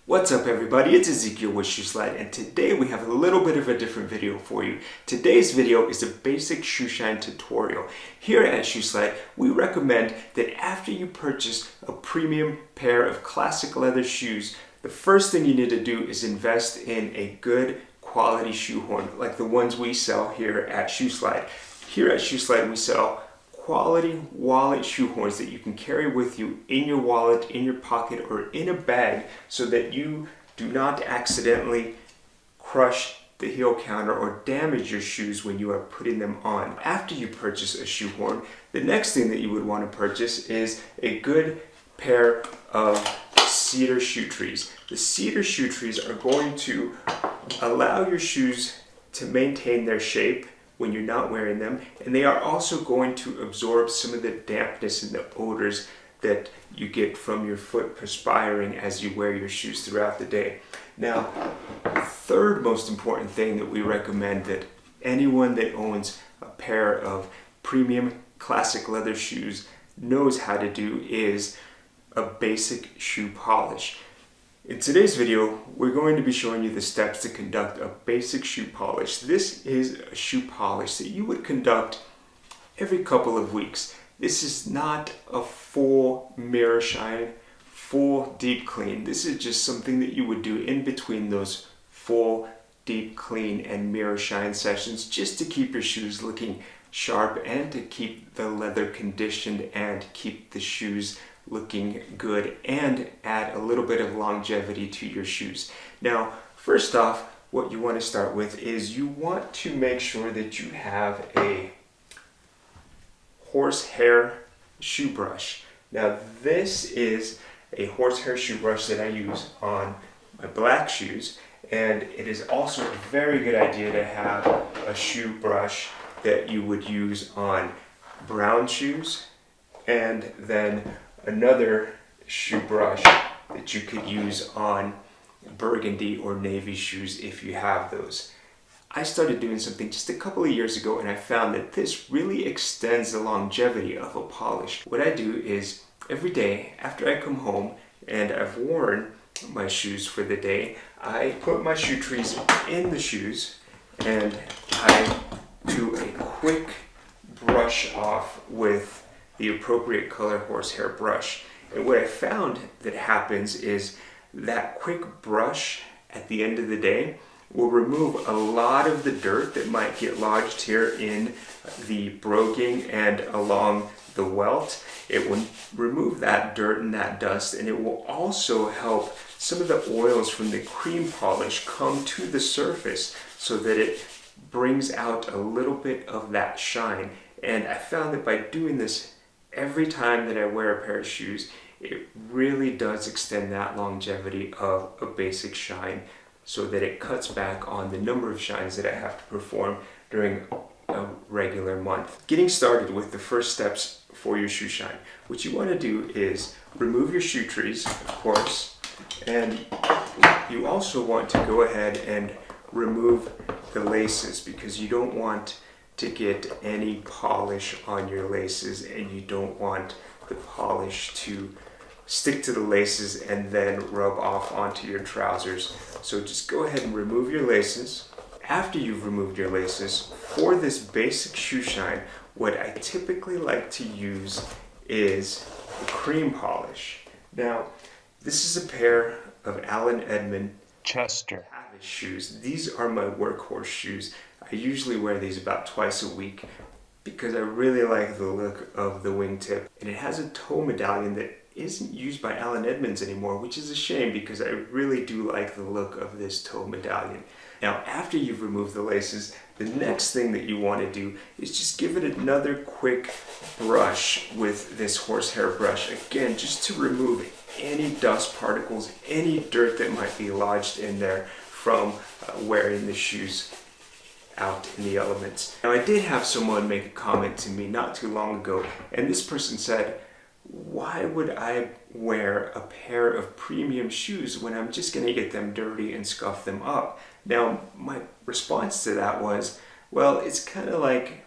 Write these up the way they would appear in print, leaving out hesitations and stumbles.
What's up everybody, it's Ezekiel with ShoeSlide, and today we have a little bit of a different video for you. Today's video is a basic shoe shine tutorial. Here at ShoeSlide, we recommend that after you purchase a premium pair of classic leather shoes, the first thing you need to do is invest in a good quality shoehorn like the ones we sell here at ShoeSlide. Here at ShoeSlide we sell quality wallet shoehorns that you can carry with you in your wallet, in your pocket, or in a bag so that you do not accidentally crush the heel counter or damage your shoes when you are putting them on. After you purchase a shoehorn, the next thing that you would want to purchase is a good pair of cedar shoe trees. The cedar shoe trees are going to allow your shoes to maintain their shape when you're not wearing them, and they are also going to absorb some of the dampness and the odors that you get from your foot perspiring as you wear your shoes throughout the day. Now, the third most important thing that we recommend that anyone that owns a pair of premium classic leather shoes knows how to do is a basic shoe polish. In today's video, we're going to be showing you the steps to conduct a basic shoe polish. This is a shoe polish that you would conduct every couple of weeks. This is not a full mirror shine, full deep clean. This is just something that you would do in between those full deep clean and mirror shine sessions just to keep your shoes looking sharp and to keep the leather conditioned and keep the shoes looking good and add a little bit of longevity to your shoes. Now, first off, what you want to start with is you want to make sure that you have a horsehair shoe brush. Now, this is a horsehair shoe brush that I use on my black shoes, and it is also a very good idea to have a shoe brush that you would use on brown shoes, and then another shoe brush that you could use on burgundy or navy shoes if you have those. I started doing something just a couple of years ago, and I found that this really extends the longevity of a polish. What I do is every day after I come home and I've worn my shoes for the day, I put my shoe trees in the shoes and I do a quick brush off with the appropriate color horsehair brush. And what I found that happens is that quick brush at the end of the day will remove a lot of the dirt that might get lodged here in the broguing and along the welt. It will remove that dirt and that dust, and it will also help some of the oils from the cream polish come to the surface so that it brings out a little bit of that shine. And I found that by doing this every time that I wear a pair of shoes, it really does extend that longevity of a basic shine so that it cuts back on the number of shines that I have to perform during a regular month. Getting started with the first steps for your shoe shine. What you want to do is remove your shoe trees, of course, and you also want to go ahead and remove the laces because you don't want to get any polish on your laces, and you don't want the polish to stick to the laces and then rub off onto your trousers. So just go ahead and remove your laces. After you've removed your laces, for this basic shoe shine, what I typically like to use is the cream polish. Now, this is a pair of Allen Edmond Chester shoes. These are my workhorse shoes. I usually wear these about twice a week because I really like the look of the wingtip. And it has a toe medallion that isn't used by Allen Edmonds anymore, which is a shame because I really do like the look of this toe medallion. Now, after you've removed the laces, the next thing that you want to do is just give it another quick brush with this horsehair brush. Again, just to remove any dust particles, any dirt that might be lodged in there from wearing the shoes out in the elements. Now, I did have someone make a comment to me not too long ago, and this person said, why would I wear a pair of premium shoes when I'm just going to get them dirty and scuff them up? Now, my response to that was, well, it's kind of like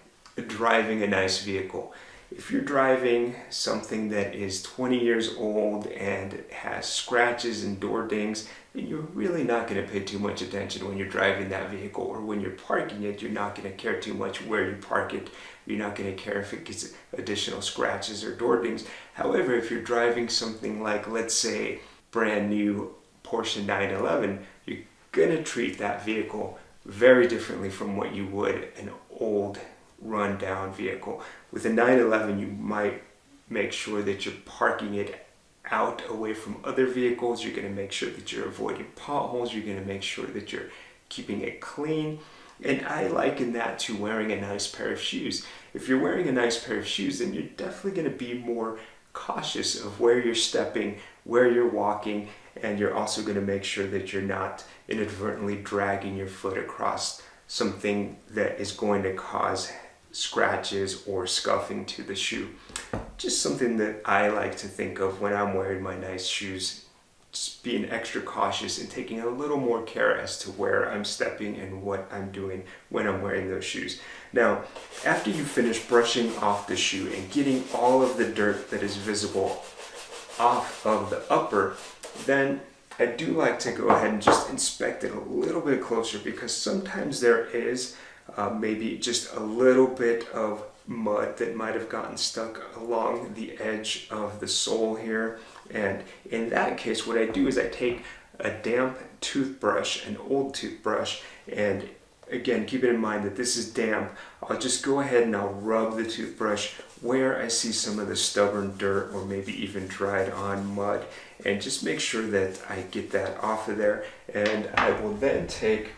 driving a nice vehicle. if you're driving something that is 20 years old and has scratches and door dings, then you're really not going to pay too much attention when you're driving that vehicle, or when you're parking it, you're not going to care too much where you park it. You're not going to care if it gets additional scratches or door dings. However, if you're driving something like, let's say, brand new Porsche 911, you're going to treat that vehicle very differently from what you would an old run-down vehicle. With a 911, you might make sure that you're parking it out away from other vehicles. You're going to make sure that you're avoiding potholes. You're going to make sure that you're keeping it clean. And I liken that to wearing a nice pair of shoes. If you're wearing a nice pair of shoes, then you're definitely going to be more cautious of where you're stepping, where you're walking, and you're also going to make sure that you're not inadvertently dragging your foot across something that is going to cause scratches or scuffing to the shoe. Just something that I like to think of when I'm wearing my nice shoes. Just being extra cautious and taking a little more care as to where I'm stepping and what I'm doing when I'm wearing those shoes. Now, after you finish brushing off the shoe and getting all of the dirt that is visible off of the upper, then I do like to go ahead and just inspect it a little bit closer, because sometimes there is maybe just a little bit of mud that might have gotten stuck along the edge of the sole here. And in that case, what I do is I take a damp toothbrush, an old toothbrush, and again, keep it in mind that this is damp. I'll just go ahead and I'll rub the toothbrush where I see some of the stubborn dirt or maybe even dried on mud, and just make sure that I get that off of there. And I will then take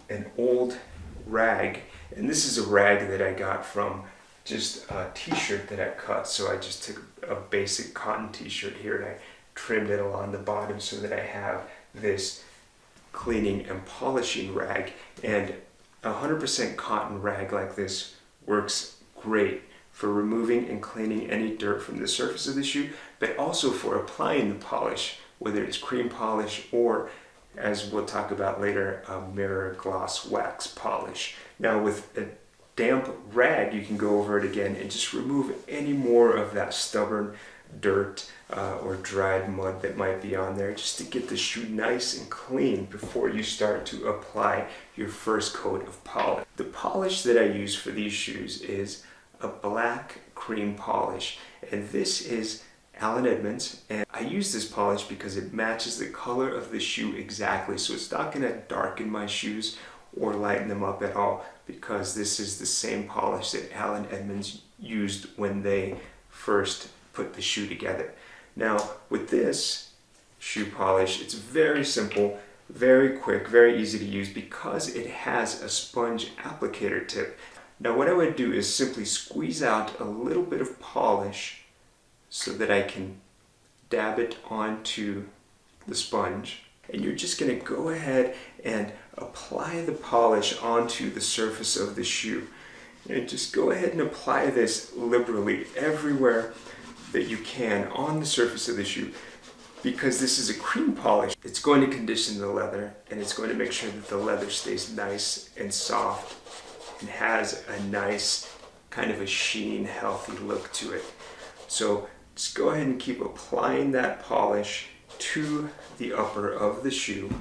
an old rag, and this is a rag that I got from just a t-shirt that I cut. So I just took a basic cotton t-shirt here and I trimmed it along the bottom so that I have this cleaning and polishing rag. And 100% cotton rag like this works great for removing and cleaning any dirt from the surface of the shoe, but also for applying the polish, whether it's cream polish or, as we'll talk about later, a mirror gloss wax polish. Now with a damp rag, you can go over it again and just remove any more of that stubborn dirt or dried mud that might be on there, just to get the shoe nice and clean before you start to apply your first coat of polish. The polish that I use for these shoes is a black cream polish, and this is Allen Edmonds, and I use this polish because it matches the color of the shoe exactly, so it's not going to darken my shoes or lighten them up at all, because this is the same polish that Allen Edmonds used when they first put the shoe together. Now with this shoe polish, it's very simple, very quick, very easy to use because it has a sponge applicator tip. Now what I would do is simply squeeze out a little bit of polish so that I can dab it onto the sponge. And you're just going to go ahead and apply the polish onto the surface of the shoe. And just go ahead and apply this liberally everywhere that you can on the surface of the shoe. Because this is a cream polish, it's going to condition the leather, and it's going to make sure that the leather stays nice and soft and has a nice kind of a sheen, healthy look to it. So just go ahead and keep applying that polish to the upper of the shoe.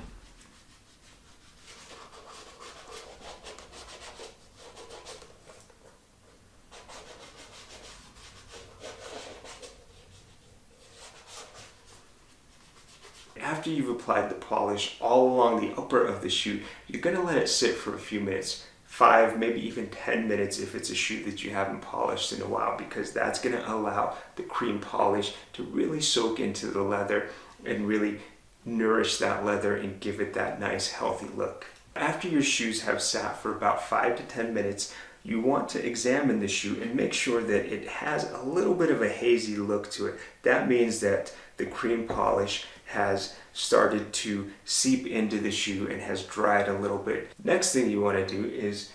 After you've applied the polish all along the upper of the shoe, you're going to let it sit for a few minutes, 5, maybe even 10 minutes if it's a shoe that you haven't polished in a while, because that's going to allow the cream polish to really soak into the leather and really nourish that leather and give it that nice healthy look. After your shoes have sat for about 5 to 10 minutes, you want to examine the shoe and make sure that it has a little bit of a hazy look to it. That means that the cream polish has started to seep into the shoe and has dried a little bit. Next thing you want to do is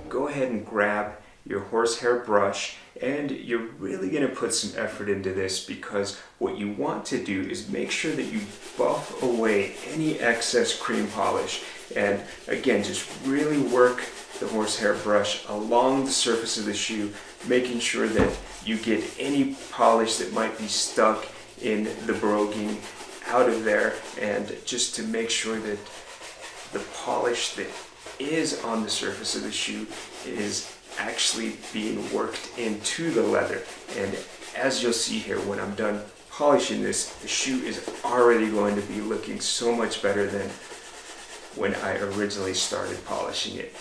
go ahead and grab your horsehair brush, and you're really going to put some effort into this, because what you want to do is make sure that you buff away any excess cream polish. And again, just really work the horsehair brush along the surface of the shoe, making sure that you get any polish that might be stuck in the broguing out of there, and just to make sure that the polish that is on the surface of the shoe is actually being worked into the leather. And as you'll see here, when I'm done polishing this, the shoe is already going to be looking so much better than when I originally started polishing it.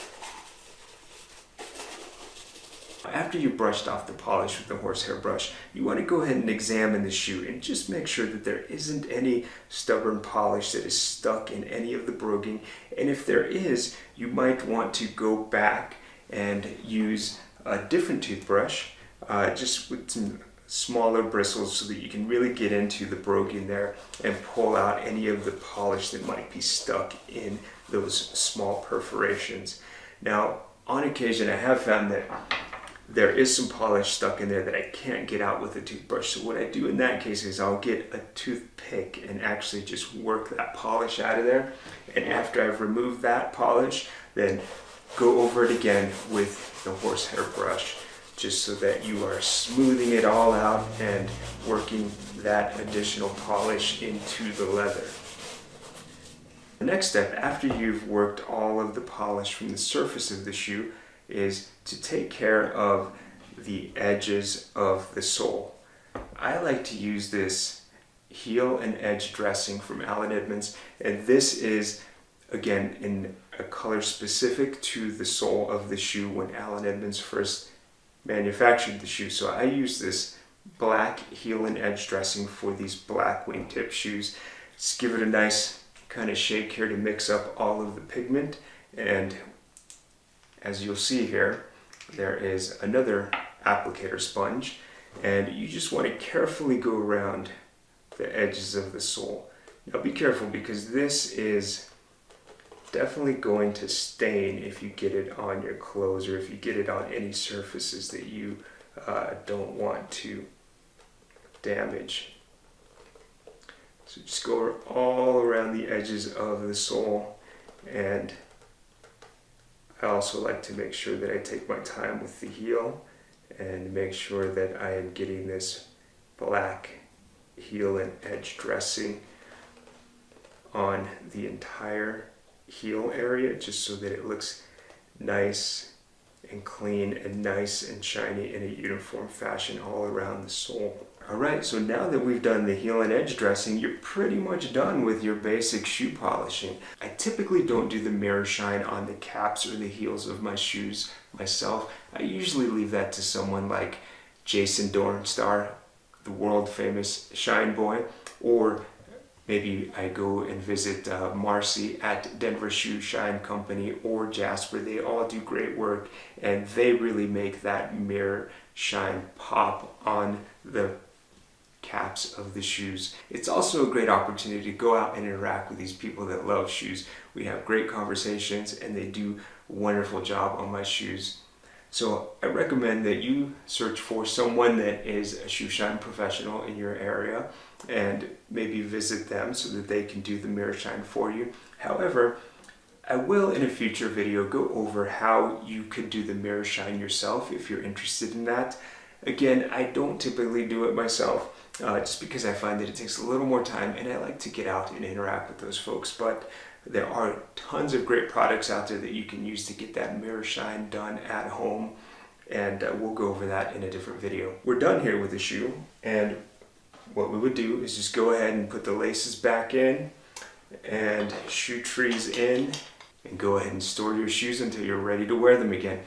After you brushed off the polish with the horsehair brush, you want to go ahead and examine the shoe and just make sure that there isn't any stubborn polish that is stuck in any of the broguing. And if there is, you might want to go back and use a different toothbrush, just with some smaller bristles, so that you can really get into the broguing there and pull out any of the polish that might be stuck in those small perforations. Now, on occasion, I have found that there is some polish stuck in there that I can't get out with a toothbrush. So what I do in that case is I'll get a toothpick and actually just work that polish out of there. And after I've removed that polish, then go over it again with the horsehair brush, just so that you are smoothing it all out and working that additional polish into the leather. The next step, after you've worked all of the polish from the surface of the shoe, is to take care of the edges of the sole. I like to use this heel and edge dressing from Allen Edmonds, and this is again in a color specific to the sole of the shoe when Allen Edmonds first manufactured the shoe. So I use this black heel and edge dressing for these black wingtip shoes. Just give it a nice kind of shake here to mix up all of the pigment. And as you'll see here, there is another applicator sponge, and you just want to carefully go around the edges of the sole. Now be careful, because this is definitely going to stain if you get it on your clothes or if you get it on any surfaces that you don't want to damage. So just go all around the edges of the sole, and I also like to make sure that I take my time with the heel and make sure that I am getting this black heel and edge dressing on the entire heel area, just so that it looks nice and clean and nice and shiny in a uniform fashion all around the sole. Alright, so now that we've done the heel and edge dressing, you're pretty much done with your basic shoe polishing. I typically don't do the mirror shine on the caps or the heels of my shoes myself. I usually leave that to someone like Jason Dornstar, the world famous Shine Boy, or maybe I go and visit Marcy at Denver Shoe Shine Company or Jasper. They all do great work, and they really make that mirror shine pop on the caps of the shoes. It's also a great opportunity to go out and interact with these people that love shoes. We have great conversations, and they do a wonderful job on my shoes. So I recommend that you search for someone that is a shoe shine professional in your area and maybe visit them so that they can do the mirror shine for you. However, I will in a future video go over how you could do the mirror shine yourself if you're interested in that. Again, I don't typically do it myself, just because I find that it takes a little more time, and I like to get out and interact with those folks. But there are tons of great products out there that you can use to get that mirror shine done at home, and we'll go over that in a different video. We're done here with the shoe, and what we would do is just go ahead and put the laces back in and shoe trees in, and go ahead and store your shoes until you're ready to wear them again.